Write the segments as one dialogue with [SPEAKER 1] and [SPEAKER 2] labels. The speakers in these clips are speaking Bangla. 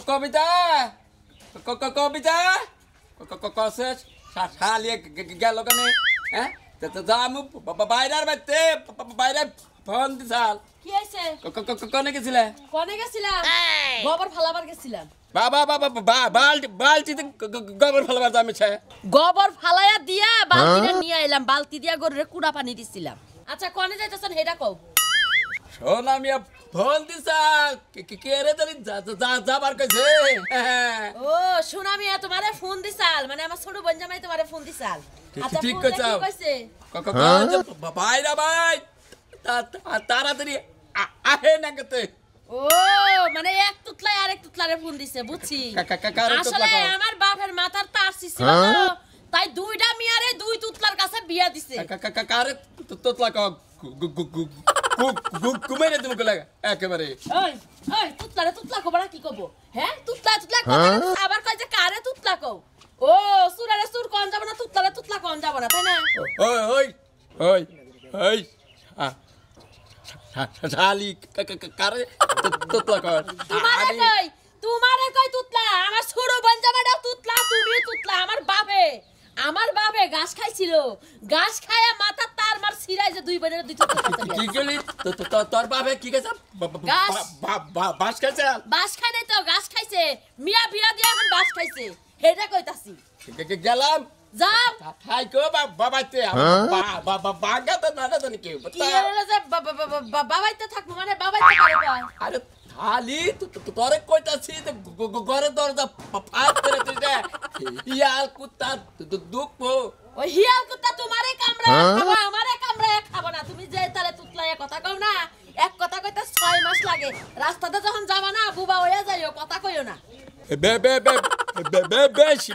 [SPEAKER 1] কবিতা কবিতা কসে শালিয়ে গেল কেন হ্যাঁ যামু বাইরের বাড়িতে বাইরে ফোন দিছাল
[SPEAKER 2] কি হইছে
[SPEAKER 1] কোনে গেছিলে
[SPEAKER 2] কোনে গেছিলাম গোবর ফালাবার গেছিলাম
[SPEAKER 1] বাবা বালতিতে গোবর ফালাবার যামিছে
[SPEAKER 2] গোবর ফালায়া দিয়া বালতিটা নিয়ে আইলাম বালতি দিয়া গরুরে কুড়া পানি দিছিলাম আচ্ছা কোনে যাইতেছেন হেডা কও
[SPEAKER 1] শোনা মিয়া ফোন দিছাল কে রে তরি যাবার কইছে
[SPEAKER 2] ও শোনা মিয়া তোমারে ফোন দিছাল মানে আমার ছোট বোন জামাই তোমারে ফোন দিছাল আচ্ছা
[SPEAKER 1] ঠিক
[SPEAKER 2] কইছে
[SPEAKER 1] বাইরা ভাই তাড়াতাড়ি আহে না কতে
[SPEAKER 2] ও মানে এক তুতলাই আরেক তুতলারে ফোন দিছে বুঝছি
[SPEAKER 1] আসলে
[SPEAKER 2] আমার বাপের মাথার তার ছিল তাই দুইটা মিয়ারে দুই তুতলার কাছে বিয়া দিছে
[SPEAKER 1] কারে তুতলা ক কুমেরে তুমি লাগা একেবারে
[SPEAKER 2] ওই ওই তুতলা কবরা কি কব হ্যাঁ তুতলা কথা আবার কই যে কারে তুতলা কও ও সুরারে সুর কোন যাব না তুতলা কোন যাব না তাই না
[SPEAKER 1] ওই ওই ওই শালি কারে তুতলা কর
[SPEAKER 2] তোমারে কই তুতলা আমার ছোট বঞ্জামাটা তুতলা তুমি তুতলা আমার বাপে ঘাস খাইছিল ঘাস খায়া মাথা তার মার ছিড়াই যে দুই বোনের দুই তুতলা
[SPEAKER 1] কি গলি তোর বাপে কি খাইছে বাস খাইছে
[SPEAKER 2] বাস খাই নাই তো ঘাস খাইছে মিয়া বিয়া দিয়া এখন বাস খাইছে হেডা কইতাছি
[SPEAKER 1] গেলাম
[SPEAKER 2] যাও
[SPEAKER 1] হাই কো বাবাতে বাগাতে না জানি কি
[SPEAKER 2] কি হলো যে বাবাইতে থাকবো মানে বাবাইতে পারবা
[SPEAKER 1] আরে খালি তোরে কইতাছি ঘরে দরজা ফাট করে দিতে ইয়াল কুত্তা দুঃখ
[SPEAKER 2] ওই হিয়াল কুত্তা তোমারে কামড়ায় খাবো আমারে কামড়ায় খাবো না তুমি যে তারে তুতলায় কথা কও না এক কথা কইতে 6 মাস লাগে রাস্তাতে যখন যাবা না বুবা হইয়া যাইও কথা কইও না
[SPEAKER 1] বেশি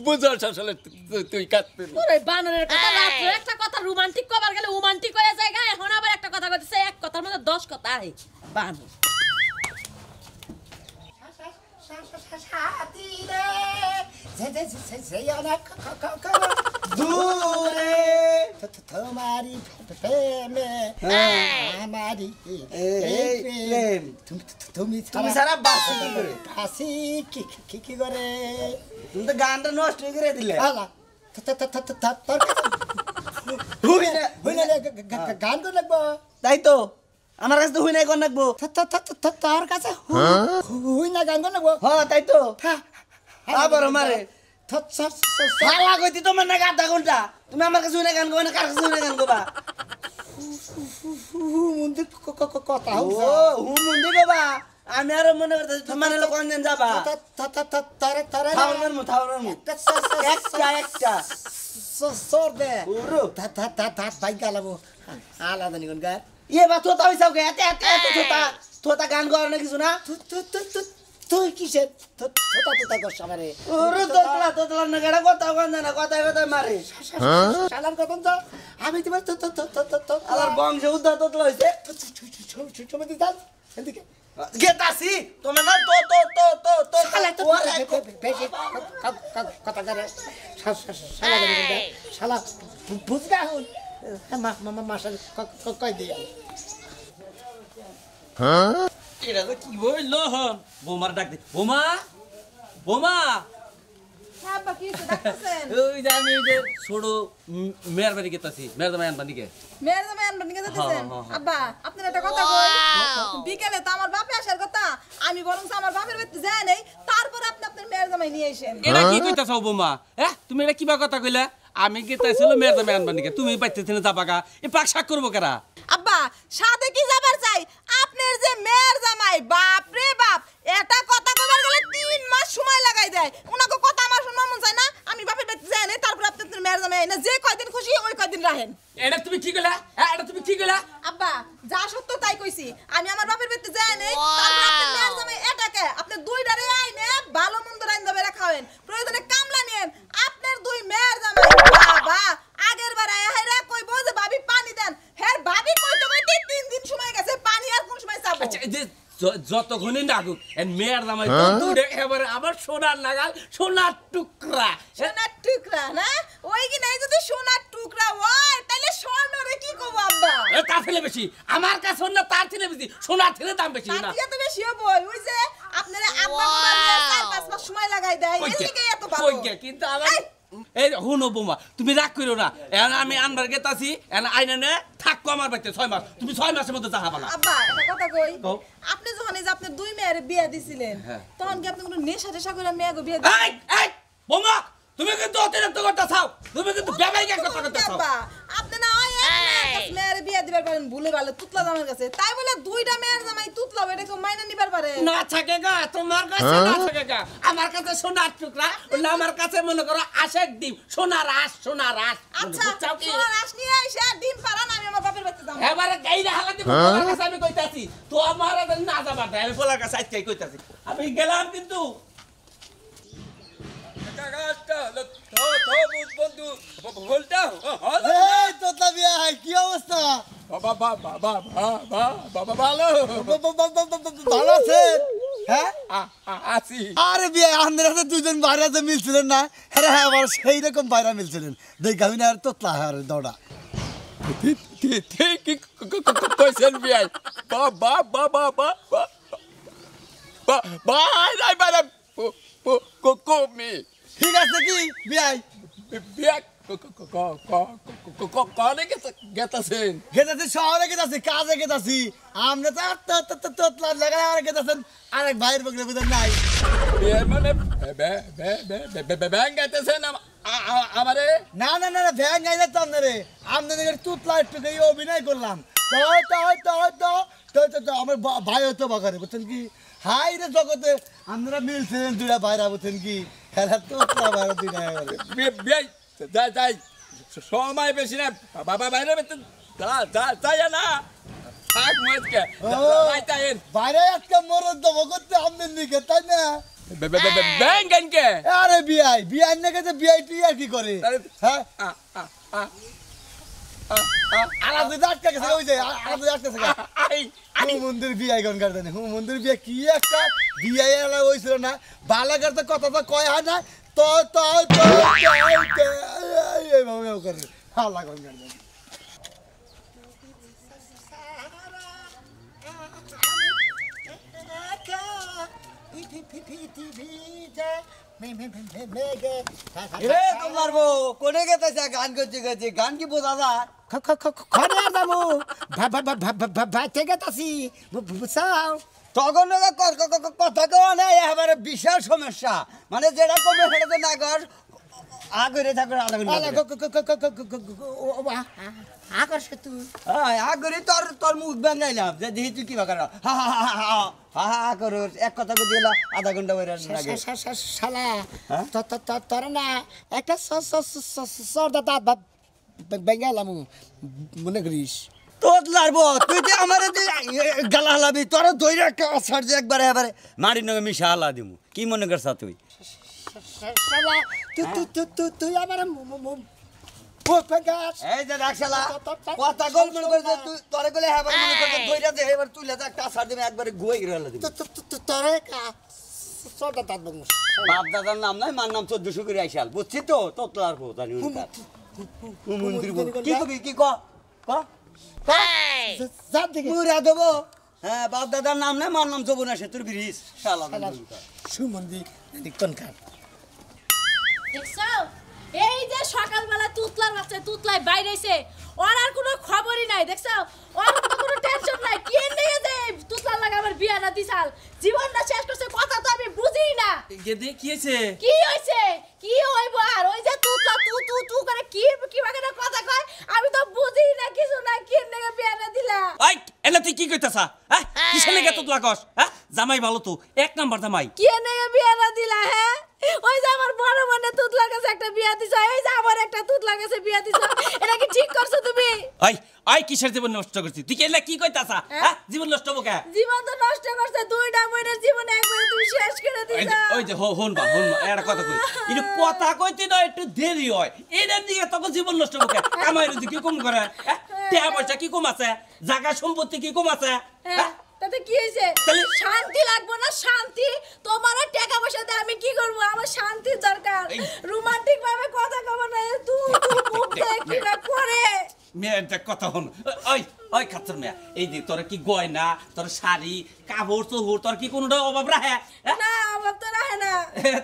[SPEAKER 1] বুঝার আসলে তুই কাটতে
[SPEAKER 2] ওরে বানরের কথা রাত্রে একটা কথা রোমান্টিক কবার গেলে রোমান্টিক হয়ে যায় গা এখন আবার একটা কথা কইতেছে এক কথার মধ্যে 10 কথা আই বানর
[SPEAKER 3] সাথী রে যে অনেক দূরে তোমারি প্রেমে আমারি প্রেম তুমি
[SPEAKER 4] সারা বাসি কি করে
[SPEAKER 3] বাসি কি করে
[SPEAKER 4] তুমি তো গানটা নষ্ট করে দিলে
[SPEAKER 3] আলা তোর হুইনা গান তো লাগবো
[SPEAKER 4] তাই তো আমার কাছে তো হুই নাই কোন লাগবো
[SPEAKER 3] তোর কাছে হুইনা গান কোন লাগবো
[SPEAKER 4] হ্যাঁ তাই তো আবার মারে শালা কইতি তোমার না গাদা কোনটা তুমি আমার কাছে হুই নাই গান গাবা না কার কাছে হুই নাই গান গাবা
[SPEAKER 3] মন্দির কথা
[SPEAKER 4] ও মন্দির বাবা আমি আর মনে করতেছি তোমার লোক কোন দিন যাবা থাউনের মু একটা
[SPEAKER 3] সর দে
[SPEAKER 4] পুরো
[SPEAKER 3] ভাই গালাবো আলাদা নিগুন গার
[SPEAKER 4] ইয়ে বা তোতা হইছাও কে এতে তোতা গান গাও না কিছু না
[SPEAKER 3] তুই কিসের তোতা করছ আমারে
[SPEAKER 4] ওরে তোতলা না গড়া কথা গান না কথা মারে
[SPEAKER 3] শালার কথা তো আমি তোমার তো
[SPEAKER 4] আলার বংশ উদ্ধার তোতলা হইছে
[SPEAKER 3] চুমে দিতাম এদিকে
[SPEAKER 4] গেতাছি তুমি না তো
[SPEAKER 3] শালা তো বেশি কথা করে শালা বুঝবা হল মাসাল কই দিয়া
[SPEAKER 1] এটা তো কি বইল হন বোমার ডাক দে বোমা
[SPEAKER 5] হ্যাঁ আব্বা কি হইছে ডাকতেছেন
[SPEAKER 1] ওই যে আমি যে ছোট মেয়ের বাড়ি গেতাছি মেয়ের জামাই আনবানি কে
[SPEAKER 5] মেয়ের জামাই আনবেন নিকে যেতেছেন
[SPEAKER 1] হ্যাঁ।
[SPEAKER 5] আব্বা আপনার একটা কথা কই বিকেলে তো আমার বাপে আসার কথা আমি বরং আমার বাপের বাড়িতে যাই নাই তারপর আপনি আপনার মেয়ের জামাই নিয়ে আসেন
[SPEAKER 1] এটা কি কইতাছো বোমা তুমি এটা কিবা কথা কইলা আমি গেতাছিল মেয়ের জামাই আনবানি কে তুমি বাইতেছিনা যাবাগা এ পাক শাক করব কেরা
[SPEAKER 5] আব্বা সাথে কি যাবার চাই আপনার যে মেয়ের জামাই বাপ রে বাপ এটা কথা কবার গেলে 3 মাস সময় লাগাই দেয় উনাকে কথা আমার শুনবা মন চায় না আমি বাপের বাড়িতে যাই নাই তারপর আপনার মেয়ের জামাই না যে কয়দিন খুশি ওই কয়দিন রাহেন
[SPEAKER 1] এটা তুমি কি কইলা এটা তুমি কি কইলা
[SPEAKER 5] আব্বা যা সত্য তাই কইছি আমি আমার বাপের বাড়িতে যাই নাই তারপর আপনার মেয়ের জামাই এটাকে আপনি দুইটারে আইনে ভালো মন্দ রাইন্দা বেরা খাওয়েন প্রয়োজনে কামলা নেন আপনার দুই মেয়ের জামাই বাবা আগের বার আয়া হেরা কইবো যে ভাবি পানি দেন হের ভাবি কইতে কইতে 3 দিন সময় গেছে পানি আর কোন সময় চাবো
[SPEAKER 1] আচ্ছা এই যে যতক্ষণই নাগুক এর মেয়ের জামাই তো দূরে এবারে আবার সোনার লাগাল সোনার টুকরা
[SPEAKER 5] সোনার টুকরা না ওই কি নাই যদি সোনার টুকরা হয় তাহলে স্বর্ণরে কি কব আব্বা
[SPEAKER 1] এ তার থেকে বেশি আমার কাছে না তার থেকে বেশি সোনার থেকে দাম বেশি না
[SPEAKER 5] তার তো বেশি হবে ওই যে আপনারা আব্বা বাবা 4-5 মাস সময় লাগাই দেয় এর থেকে এত ভালো
[SPEAKER 1] কইকে কিন্তু আমার এই হুনো বোমা তুমি রাগ কইরো না এখন আমি আনবার গেতাছি এখন আইনা নে থাকো আমার বাড়িতে 6 মাস তুমি 6 মাসের মধ্যে যাহাবা না
[SPEAKER 5] আব্বা একটা কথা কই
[SPEAKER 1] কও।
[SPEAKER 5] আপনি যখন এই যে আপনি দুই মেয়ের বিয়ে দিছিলেন
[SPEAKER 1] হ্যাঁ।
[SPEAKER 5] তখন কি আপনি কোনো নেশা টেশা করে মেয়েকে বিয়ে
[SPEAKER 1] এই এই বোমা তুমি কিন্তু অতিরিক্ত করতে চাও তুমি কিন্তু বেবাইকে কথা করতে চাও
[SPEAKER 5] আব্বা আপনি না ওই এক মেয়ের বিয়ে দিবার পারেন ভুলে ভালো তুতলা জামাইয়ের কাছে তাই বলে দুইটা মেয়ের জামাই তুতলা এটা কেউ মাইনা নিবার পারে
[SPEAKER 1] না থাকেগা তোমার কাছে না থাকেগা আমার কাছে সোনার টুকরা ওলা আমার কাছে মনে করো আশেক ডিম সোনার আশ
[SPEAKER 5] আচ্ছা
[SPEAKER 1] বুঝছাও কি
[SPEAKER 5] সোনার আঁশ নিয়ে এসে ডিম পাড়ান আমি আমার বাপের বাড়িতে যাবো
[SPEAKER 1] এবারে গাইরা হালা দিব তোমার কাছে আমি কইতাছি তো আমার না যাবার না আমি পোলার কাছে আজকে কইতাছি আমি গেলাম কিন্তু কাকাটা তো বন্ধু বলটা
[SPEAKER 3] এই তোতা বিয়াই কি অবস্থা
[SPEAKER 1] বাবা ভালো
[SPEAKER 3] ভালো আছেন হ্যাঁ
[SPEAKER 1] আছি
[SPEAKER 3] আরে বিয়া আমাদের হাতে দুজন বাইরে মিলছিলেন না আরে হ্যাঁ আবার সেই রকম বাইরে মিলছিলেন দেখ আমি না আর তোতলা আর দৌড়া
[SPEAKER 1] ঠিক কইছেন বিয়াই বাই কমি
[SPEAKER 3] ঠিক আছে কি বিয়াই
[SPEAKER 1] বিয়া কনে গেতাছেন
[SPEAKER 3] গেতাছি শহরে গেতাছি কাজে গেতাছি আমরা তো তোতলা লাগাই আর গেতাছেন আরেক ভাইয়ের বগলে বুঝেন নাই
[SPEAKER 1] বিয়ের মানে ব্যাংক গাইতেছেন আমারে
[SPEAKER 3] না না না ভ্যান গাই যেতাম না রে আমাদের তুতলা একটু গিয়ে অভিনয় করলাম তো আমার ভাই হতো বাগারে বুঝছেন কি হাই রে জগতে আমরা মিলছিলেন দুইটা ভাইরা বুঝছেন কি খেলা তুতলা ভাইরা দুইটা
[SPEAKER 1] বিয়াই যাই সময় বেশি না বাবা বাইরে যাই না থাক মজকে যাইতাইন
[SPEAKER 3] বাইরে আজকে মরদ দেবো করতে আমাদের দিকে তাই না
[SPEAKER 1] ব্যাংক গানকে
[SPEAKER 3] আরে বিআই না গেছে বিআইটি আর কি করে হ্যাঁ আলাদা আটকে গেছে ওই যে আলাদা আটকে গেছে মন্দির বিআই গান গার্ডেনে মন্দির বিয়া কি একটা বিআই এলা হইছিল না বালাগার তো কথা তো কয় হয় না তো এইভাবে করে হালা গান গার্ডেন
[SPEAKER 4] এ তোমার বউ কোনে গেতেছে গান করতে গেছে গান কি বোঝা যায়
[SPEAKER 3] খরে আর যাবো ভাইতে গেতাছি বুঝছাও
[SPEAKER 4] তখন কথা কওয়া নাই এবারে বিশাল সমস্যা মানে যেটা কমে সেটা তো না কর আগরে থাকো
[SPEAKER 3] আকর্ষ তুই
[SPEAKER 4] আগরে তোর মুখ বাঙাইলাম যে দেখি তুই কি বাকার হা হা হা হা হা হা করো এক কথা বলতে গেল আধা ঘন্টা বইরা লাগে
[SPEAKER 3] শালা তোর না একটা সরদা বেঙ্গালাম মনে করিস
[SPEAKER 4] তোর লারবো তুই যে আমার গালা হালাবি তোর দইরা কাছার যে একবারে এবারে মারি নগে মিশা হালা দিমু কি মনে করছ তুই
[SPEAKER 3] শালা তুই আমার
[SPEAKER 4] এই যে রাখশালা কথা গোল মনে করে তুই তোরে গলে এবার মনে করে দইরা যে এবার তুইলা যা কাছার দিমে একবারে গুই গেল দিমু
[SPEAKER 3] তোরে সরদা তার
[SPEAKER 4] বাপ দাদার নাম নাই মার নাম 1400 করে আইসাল বুঝছি তো তোর লারবো জানি মন্দির কি কবি কি ক মুরা দেবো হ্যাঁ বাপ দাদার নাম নাই মার নাম জবন আসে তোর ব্রিজ শালা
[SPEAKER 3] সুমন্দি কোনকার
[SPEAKER 2] দেখছো এই যে সকালবেলা তুতলার বাচ্চা তুতলাই বাইরেছে ওর আর কোনো খবরই নাই দেখছো ওর তো কোনো টেনশন নাই কি নিয়ে যে তুতলার লাগা আমার বিয়াটা দিছাল জীবনটা শেষ করছে কথা তো আমি বুঝি না
[SPEAKER 1] গেদে কি হইছে
[SPEAKER 2] কি হইছে কি হইব আর ওই যে তুতলা তু করে কি বাগানে কথা কয় আমি তো বুঝি না কিছু না কি নিয়ে বিয়াটা দিলা
[SPEAKER 1] আই এলা তুই কি কইতাছা হ্যাঁ কিসের লাগা তুই লাগস হ্যাঁ জামাই ভালো তো এক নাম্বার জামাই
[SPEAKER 2] কি নিয়ে বিয়াটা দিলা হ্যাঁ ওই যে আমার বড় বোনে তুতলার কাছে একটা বিয়া দিছ এই যে আমার একটা তুতলার কাছে বিয়া দিছ এটা কি ঠিক করছো তুমি
[SPEAKER 1] আই কিসের জীবন নষ্ট করছিস তুই কেলা কি কইতাছা হ্যাঁ জীবন নষ্ট হবো কে
[SPEAKER 2] জীবন তো নষ্ট করছে দুইটা মহিনের জীবন একবারে তুমি শেষ করে দিছো
[SPEAKER 1] ওই যে হন বা একটা কথা কই এটা কথা কইতে না একটু দেরি হয় এর দিকে তখন জীবন নষ্ট হবো কে কামাইর দিকে কম করে টাকা পয়সা কি কম আছে জায়গা সম্পত্তি কি কম আছে
[SPEAKER 2] তাতে কি হইছে শান্তি লাগবে না শান্তি তোমার টাকা পয়সা দিয়ে আমি কি করব আমার শান্তির দরকার রোমান্টিক ভাবে কথা কব না তুই মুখ দেখ কি না করে
[SPEAKER 1] মেয়ের দেখ কথা হন ওই ওই খাচ্ছর মেয়া এই যে তোর কি গয়না তোর শাড়ি কাপড় চোপড় তোর কি কোনোটা অভাব রাখে
[SPEAKER 5] না অভাব তো রাখে না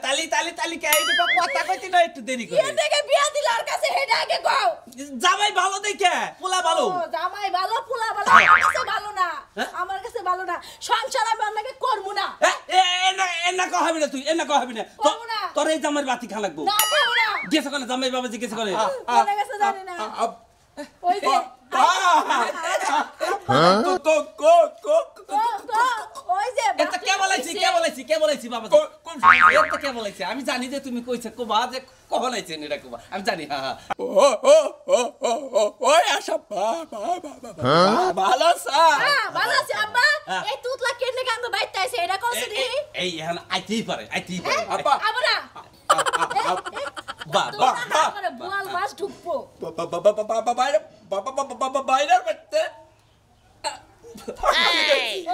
[SPEAKER 1] তালি তালি তালি কে এইটুকু কথা কইতে না একটু দেরি করে
[SPEAKER 5] কে থেকে বিয়া দিল ওর কাছে হেডা আগে কও
[SPEAKER 1] জামাই ভালো দেখে পোলা ভালো
[SPEAKER 2] ও, জামাই ভালো পোলা ভালো আমার কাছে ভালো না আমার কাছে ভালো না সংসার আমি আপনাকে করবো না
[SPEAKER 1] এনা কহ হবে না তুই এনা কহ হবে না
[SPEAKER 2] করবো না।
[SPEAKER 1] তোর এই জামাইয়ের বাতি খা লাগবো
[SPEAKER 2] না খাবো না
[SPEAKER 1] গেছে কোনে জামাই বাবাজি গেছে কোনে
[SPEAKER 2] কোনে গেছে জানি না ওই যে ওই যে
[SPEAKER 1] এটা কে বলাইছি বাবাজি এটা কে বলাইছি আমি জানি যে তুমি কইছে কোবা যে কহলাইছে এটা কোবা আমি জানি হ্যাঁ হ্যাঁ
[SPEAKER 6] ওই আশা ভালো সা
[SPEAKER 2] ভালো আছে আব্বা এই তুতলা কেনে গাঙ্গ বাইতে আইছে এটা কোসে দি
[SPEAKER 1] এই এখন আইতেই পারে
[SPEAKER 6] আপা
[SPEAKER 2] আবরা
[SPEAKER 1] বা বা বা
[SPEAKER 2] করে বুয়াল মাছ ঢুকবো
[SPEAKER 6] বাইরের বাচ্চা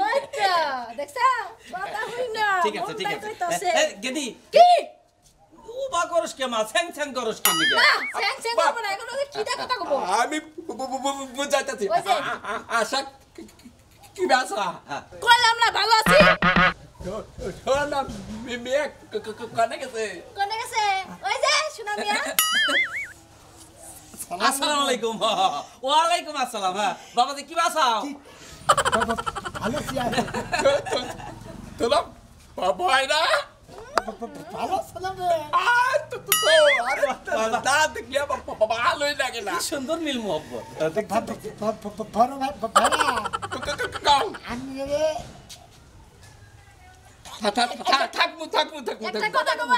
[SPEAKER 2] ওইটা দেখছা বাবা হই না
[SPEAKER 1] ঠিক আছে গেদি
[SPEAKER 2] কি
[SPEAKER 1] উবা করস কে মা ছ্যাং ছ্যাং করস কে নিকে
[SPEAKER 2] না স্যাং স্যাং করব না এখন কি দা কথা কব
[SPEAKER 6] আমি বুঝাইতাছি
[SPEAKER 2] ওই যে।
[SPEAKER 6] আশা কি বাসা
[SPEAKER 2] কইলাম না ভালো আছি
[SPEAKER 6] শোনা মেয়ে কানে গেছে
[SPEAKER 2] কোনে গেছে ওই যে শোনা মিয়া
[SPEAKER 1] আসসালামু আলাইকুম ওয়া আলাইকুম আসসালাম হ্যাঁ বাবাজি কি বাসাও
[SPEAKER 3] ভালো আছি আর
[SPEAKER 6] তোলা বাইরা
[SPEAKER 3] ভালো সালাম রে
[SPEAKER 6] আরে দেখলে ভালোই লাগে না
[SPEAKER 1] কি সুন্দর মিল মোহব্বত
[SPEAKER 3] বড় ভাই আমি রে
[SPEAKER 6] থাকবো
[SPEAKER 2] একটা কথা কব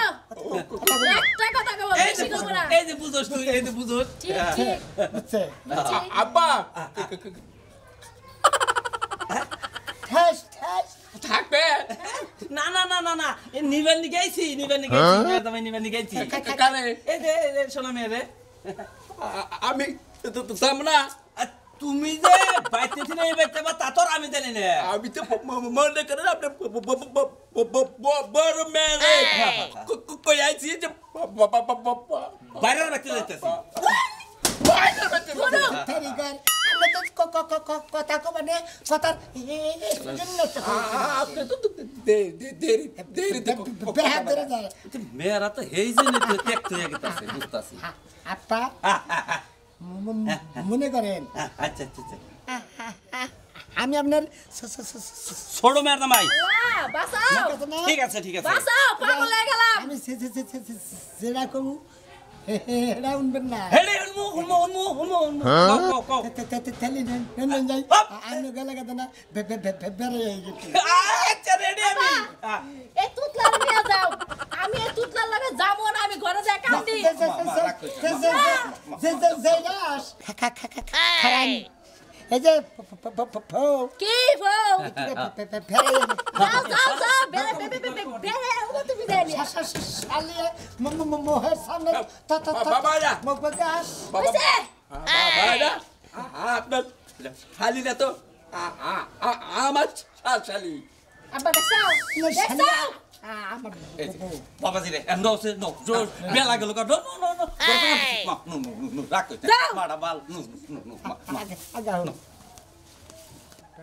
[SPEAKER 2] একটা কথা কব বেশি কব না
[SPEAKER 1] এই যে বুঝোস তুই এই যে বুঝোস
[SPEAKER 2] ঠিক ঠিক
[SPEAKER 3] বুঝছে
[SPEAKER 6] আব্বা
[SPEAKER 3] ঠেস ঠেস
[SPEAKER 6] থাকবে
[SPEAKER 1] না না না না না এ নিবেন গেছি তুমি নিবেন গেছি
[SPEAKER 6] কানে
[SPEAKER 1] এই যে শোনা মেয়ে রে
[SPEAKER 6] আমি তো সামনা
[SPEAKER 1] তুমি যে বাইতে ছিলে এই বাইতে বা তা তোর আমি জানি না
[SPEAKER 6] আমি তো মনে করেন আপনি বড় মেয়ে কই আইছি যে
[SPEAKER 1] বাইরের বাইতে যাইতেছি
[SPEAKER 3] তরিকার আমরা তো কথা কো মানে কথার
[SPEAKER 6] আপনি তো দেরি
[SPEAKER 3] বেহাত ধরে যায়
[SPEAKER 1] মেয়েরা তো হেই যে নিতে দেখতে গেতাছে বুঝতাছি
[SPEAKER 3] আপা মনে করেন
[SPEAKER 1] আচ্ছা
[SPEAKER 3] আমি আপনার
[SPEAKER 1] ছোট মেয়ের নামাই
[SPEAKER 2] ওয়া বাসাও
[SPEAKER 1] ঠিক আছে
[SPEAKER 2] বাসাও পাগল হয়ে গেলাম
[SPEAKER 3] আমি যেটা করবো এটা উনবেন না
[SPEAKER 1] হেডে হুনমো কও
[SPEAKER 3] তেলি নেন যাই আমি গেলে কথা না বেড়ে গেছি
[SPEAKER 1] আচ্ছা রেডি আমি
[SPEAKER 2] এই তুতলার নিয়ে যাও আমি এই তুতলার লাগে যাবো না আমি ঘরে যাই কান্দি
[SPEAKER 3] এই যে
[SPEAKER 2] কি বউ যাও বেরে বেরে ও তুমি দেনি
[SPEAKER 3] মোহের সামনে
[SPEAKER 6] বাবারা
[SPEAKER 3] মুখ বাগাস
[SPEAKER 2] হইছে
[SPEAKER 6] বাবারা আপনার খালি না তো আমার শালি
[SPEAKER 2] আব্বা দেখছাও
[SPEAKER 1] বাবাজি রে নো সে নো জোর বেলা গেল কা নো রাখ মারা বাল নো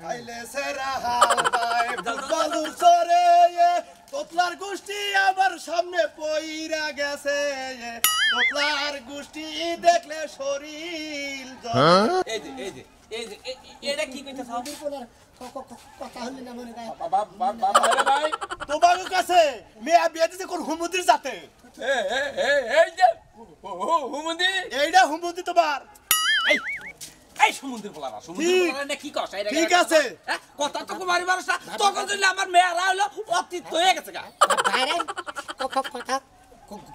[SPEAKER 3] আইলে সেরা হালবাই বালুর চরে তোতলার গোষ্ঠী আমার সামনে পইরা গেছে তোতলার গোষ্ঠী দেখলে শরীর
[SPEAKER 1] এই যে এটা কি কইতা সাউ
[SPEAKER 3] কথা হলি না মনে হয়
[SPEAKER 6] বাবারা ভাই
[SPEAKER 3] তোমার কাছে মেয়া বিয়ে দিছে কোন হুমুদির জাতে
[SPEAKER 6] এই যে হুমুদি
[SPEAKER 3] এইটা হুমুদি তোমার
[SPEAKER 1] এই সমুদ্র বলারা না কি কস
[SPEAKER 3] ঠিক আছে
[SPEAKER 1] কথা তো কুমারী মানুষ না তখন যদি আমার মেয়েরা হলো অতীত হয়ে গেছে গা
[SPEAKER 3] বাইরে কথা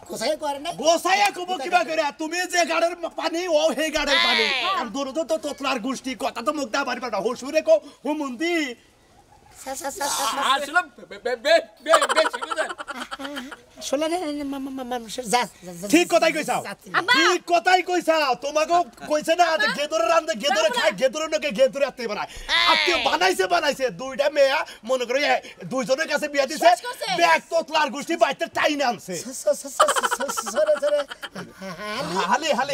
[SPEAKER 3] গোসাই করে না গোসাই কব কিবা করে তুমি যে গাড়ের পানি ও হে গাড়ের পানি আর দূর তো তোতলার গোষ্ঠী কথা তো মুখ দা পারিবা না হসুরে কো হুমুন্দি
[SPEAKER 6] আসলে বেশি বুঝেন
[SPEAKER 3] ঠিক কথাই কইছাও ঠিক কথাই কইছাও তোমাকে কইছে না যে গেদরে রান্দে গেদরে খায় গেদরে নকে গেদরে আতে বানায় আতে বানাইছে দুইটা মেয়া মনে করে দুইজনের কাছে বিয়া দিছে ব্যাগ তোতলার গোষ্ঠী বাইতে টাইনে আনছে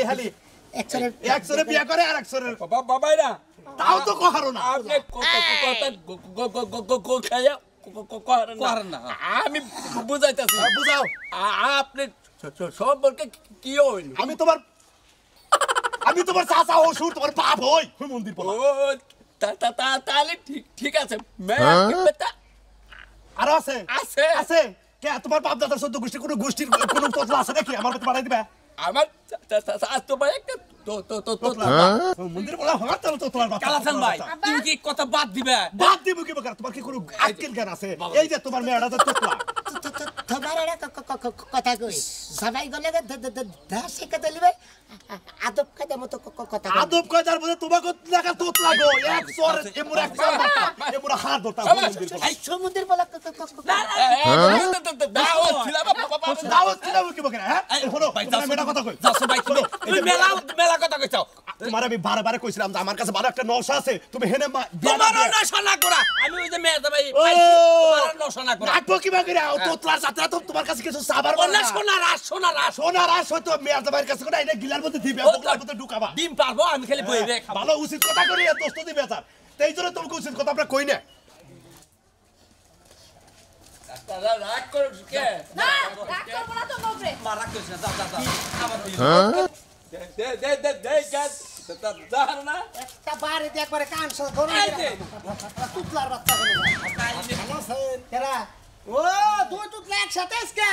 [SPEAKER 3] হালি একজনে বিয়া করে আর একজনের
[SPEAKER 6] বাবাই না
[SPEAKER 3] তাও তো কহারো না
[SPEAKER 6] আপনি কথা খাইয়া
[SPEAKER 1] করেন না।
[SPEAKER 6] আমি বুঝাইতেছি
[SPEAKER 3] বুঝাও
[SPEAKER 6] আপনি সম্পর্কে কি হইল
[SPEAKER 3] আমি তোমার চাচা অসুর তোমার বাপ হই মন্দির
[SPEAKER 6] ও
[SPEAKER 3] বলা
[SPEAKER 6] তাহলে ঠিক আছে মেয়ে
[SPEAKER 3] আরো আছে
[SPEAKER 6] আছে
[SPEAKER 3] আছে কে তোমার বাপ দাদার সদ্য গোষ্ঠী কোনো গোষ্ঠীর কোনো তোতলা আছে নাকি আমার তো বাড়াই দিবে
[SPEAKER 6] আমার তোমার একটা
[SPEAKER 3] তোতলা মন্দির বলা হওয়ার তো তোতলার বাপ
[SPEAKER 1] কালাচান ভাই তুমি কি কথা বাদ দিবে?
[SPEAKER 3] বাদ দিব কি বাকার তোমার কি কোনো আজকের জ্ঞান আছে এই যে তোমার মেয়েটা তো তোতলা
[SPEAKER 7] তোমার একটা কথা কই সবাই গলে দাসে কথা লিবে আদব কায়দা মতো কথা
[SPEAKER 3] আদব কায়দার বলে তোমাকে লাগা তোতলা গো এক সর এমুরা এক সর এমুরা হাত ধরতা মন্দির বলা
[SPEAKER 7] এই সমুদ্রের বলা
[SPEAKER 3] দাওয়াত ছিলাম কি বাকার হ্যাঁ হলো তোমার মেয়েটা কথা কই
[SPEAKER 1] যাও ভাই তুমি মেলা কথা কইছাও।
[SPEAKER 3] তোমার আমি বারে কইছিলাম যে আমার কাছে ভালো একটা নশা আছে তুমি হেনে
[SPEAKER 1] তোমারও নশা না করা আমি ওই যে মেয়ে ভাই
[SPEAKER 3] ও
[SPEAKER 1] তোমারও নশা না করা
[SPEAKER 3] নাকবো কি বাকার তোতলার সাথে তো তোমার কাছে কিছু সাবার
[SPEAKER 1] না সোনা রাস
[SPEAKER 3] সোনার আশ হয়তো মেয়ের তোমার কাছে কোন আইনা গিলার মধ্যে দিবে বোতলার মধ্যে ঢুকাবা
[SPEAKER 1] ডিম পারবো আমি খালি বইবে খাবো।
[SPEAKER 3] ভালো উচিত কথা করি দোস্ত দিবে স্যার তাই জন্য তোমাকে উচিত কথা আমরা কই না
[SPEAKER 6] রাগ করো কে
[SPEAKER 2] না রাগ করবো না তো বাপরে
[SPEAKER 1] মারা কইছ না যা আমার
[SPEAKER 6] দে গাছ না
[SPEAKER 7] একটা বাড়ি দিয়ে একবারে কান সব ধরে তুতলার বাচ্চা বলে কেরা ও দুই তুতলা একসাথে আজকে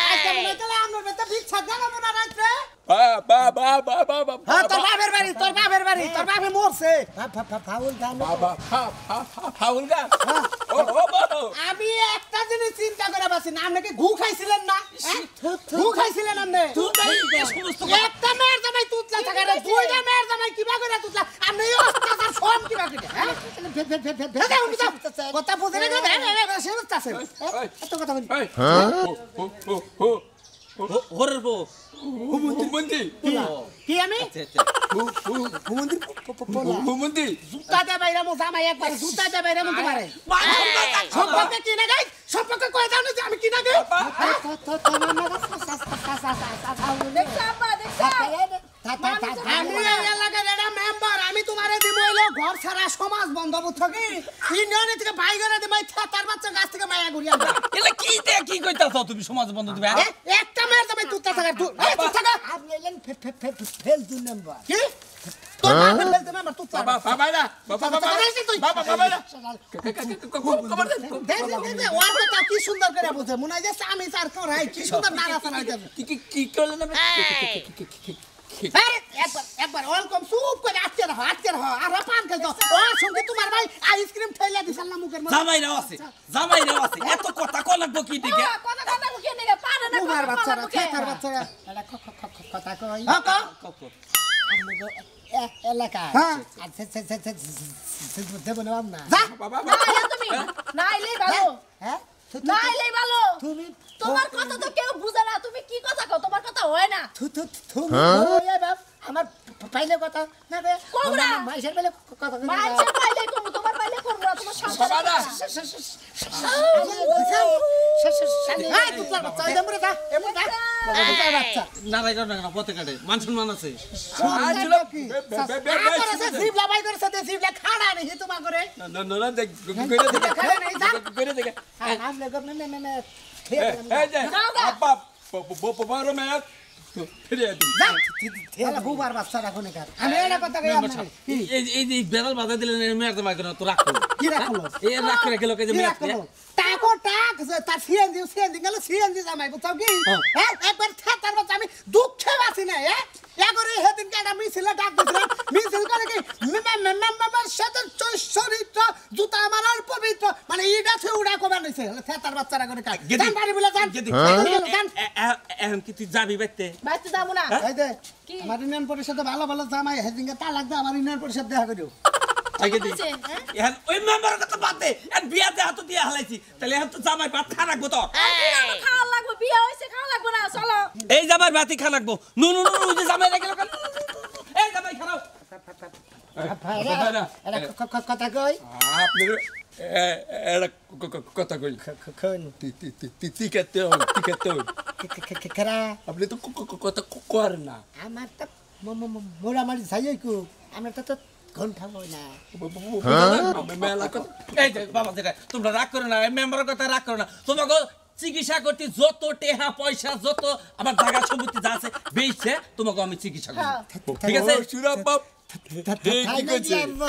[SPEAKER 7] আজকে মনে হচ্ছে আমরা বেটা ভিক্ষা জানাবো না রাত্রে হ্যাঁ তোর বাপের বাড়ি তোর বাপে মরছে ফাউল গান
[SPEAKER 6] ফাউল গাছ
[SPEAKER 7] আমি একটা জিনিস চিন্তা করে পাচ্ছি না আপনি কি ঘু খাইছিলেন না ঘু খাইছিলেন আপনি একটা মেয়ের জামাই তুতলা থাকে না দুইটা মেয়ের জামাই কিবা করে তুতলা আপনি এই অত্যাচার সব কিবা করে হ্যাঁ কথা বুঝে না সে বুঝতেছে এত কথা বলি
[SPEAKER 1] হরের বউ
[SPEAKER 6] হুমন্দি
[SPEAKER 7] কি আমি
[SPEAKER 6] হুমন্দি
[SPEAKER 7] জুতা দে বাইরে মো জামাই একবার জুতা দে বাইরে মো তোমারে সম্পর্কে কি না গাই সম্পর্কে কই দাও না যে আমি কি না গাই
[SPEAKER 2] দেখছো আব্বা দেখছো
[SPEAKER 7] আমি এই এলাকার একটা মেম্বার আমি তোমারে দিব হইলো ঘর ছাড়া সমাজ বন্ধ বুঝছো কি ইউনিয়নে থেকে ভাই করে দিই তার বাচ্চা গাছ থেকে মায়া ঘুরি আমরা
[SPEAKER 1] এলা কি কইতাছো তুমি সমাজ বন্ধ দিবে
[SPEAKER 7] একটা মেয়ের দামে তুতা থাকা তুতা থাকা আপনি এলেন ফেল দুই নাম্বার কি তোর বাপ ফেল দুই নাম্বার তুতা
[SPEAKER 6] বাবা না বাবা না
[SPEAKER 7] ওর কথা কি সুন্দর করে বুঝে মনে হয় যে আমি স্যার করাই কি সুন্দর নাড়া চাড়া
[SPEAKER 6] কি করলেন
[SPEAKER 7] একবার ওয়েলকাম সুপ করে আটকে রাখো আর পান খাই দাও ও সঙ্গে তোমার ভাই আইসক্রিম ঠেলে দিছাল না মুখের মধ্যে
[SPEAKER 1] জামাইরাও আছে এত কথা কো লাগবো কি দিকে
[SPEAKER 2] কথা কথা মুখে নিয়ে পারে না
[SPEAKER 7] তোমার বাচ্চারা তার বাচ্চারা এটা কথা কই হ্যাঁ এলাকা আচ্ছা দেব না না
[SPEAKER 2] না তুমি না এলেই ভালো
[SPEAKER 7] হ্যাঁ
[SPEAKER 2] না এলেই ভালো
[SPEAKER 7] তুমি
[SPEAKER 2] তোমার কথা তো কেউ বুঝে না তুমি কি কথা কও তোমার কথা হয় না
[SPEAKER 7] তুমি আমার পাইলে কথা না বে
[SPEAKER 2] কোবরা
[SPEAKER 7] মাইশের পাইলে কথা
[SPEAKER 2] মাইছে পাইলে করব তোমার পাইলে করব না তোমার সন্তান
[SPEAKER 6] বাবা
[SPEAKER 7] এই তুই বাচ্চা এই দেমরে দা এমন দা বাচ্চা
[SPEAKER 1] নারাই না পথে কাটে মান সম্মান আছে
[SPEAKER 7] জিবলা বাই করে সাথে জিবলা খাড়া নেই তোমা করে
[SPEAKER 6] না দেখ করে দেখ
[SPEAKER 7] আমলে গনে নে
[SPEAKER 6] এই যে আব্বা বড় মেয়ে ফিরে দি
[SPEAKER 7] তাহলে বুবার বাচ্চা রাখো না আমি এটা কথা কই আপনাকে
[SPEAKER 1] এই যে বেড়াল বাধা দিলেন মেয়ের জামাই কেন তো রাখো
[SPEAKER 7] কি রাখলো
[SPEAKER 1] এই রাখ রেখে লোকে যে মেয়ে
[SPEAKER 7] টাকো টাক তার সিএনজি গেল সিএনজি জামাই বুঝছো কি হ্যাঁ একবার থাকার বাচ্চা আমি দুঃখে বাসি না হ্যাঁ এগরে হেদিন কাটা মিছিলে ডাক দিছিলাম মিছিল করে কি মেম্বার সাথে চরিত্র জুতা আমার আর পবিত্র মানে ইডা ছে উড়া কো বানাইছে থাকার বাচ্চারা করে কাজ জান পারি বলে জান
[SPEAKER 1] এখন কি তুই যাবি বাইতে
[SPEAKER 2] বাইতে যাবো না
[SPEAKER 7] এই দে আমার ইউনিয়ন পরিষদে ভালো ভালো জামাই হেদিন কা তালাক দে আমার ইউনিয়ন পরিষদ দেখা করিও
[SPEAKER 1] আগে দি এখন ওই মেম্বার কথা বাদে আর বিয়াতে হাত দিয়ে হালাইছি তাহলে এখন তো জামাই ভাত খা রাখবো তো
[SPEAKER 2] খাওয়া লাগবে বিয়ে হইছে খাওয়া লাগবে না চলো
[SPEAKER 1] এই জামাই ভাতই খা রাখবো নুনু ওই যে জামাই রেখে লোক এই জামাই খারাও
[SPEAKER 7] কথা কই
[SPEAKER 6] আপনার এটা কথা কই টিকেতে
[SPEAKER 7] কেরা
[SPEAKER 6] আপনি তো কথা করেন না
[SPEAKER 7] আমার তো মোরামারি যাই কো আমরা তো ঘন্টা বই না
[SPEAKER 6] মেলা কথা
[SPEAKER 1] এই যে বাবা যেটা তোমরা রাগ করো না মেম্বারের কথা রাগ করো না তোমাকে চিকিৎসা করতে যত টেহা পয়সা যত আমার জায়গা সম্পত্তি যা আছে বেচছে তোমাকে আমি চিকিৎসা করব ঠিক আছে
[SPEAKER 6] সুরা বাপ
[SPEAKER 7] তাই নাকি আব্বা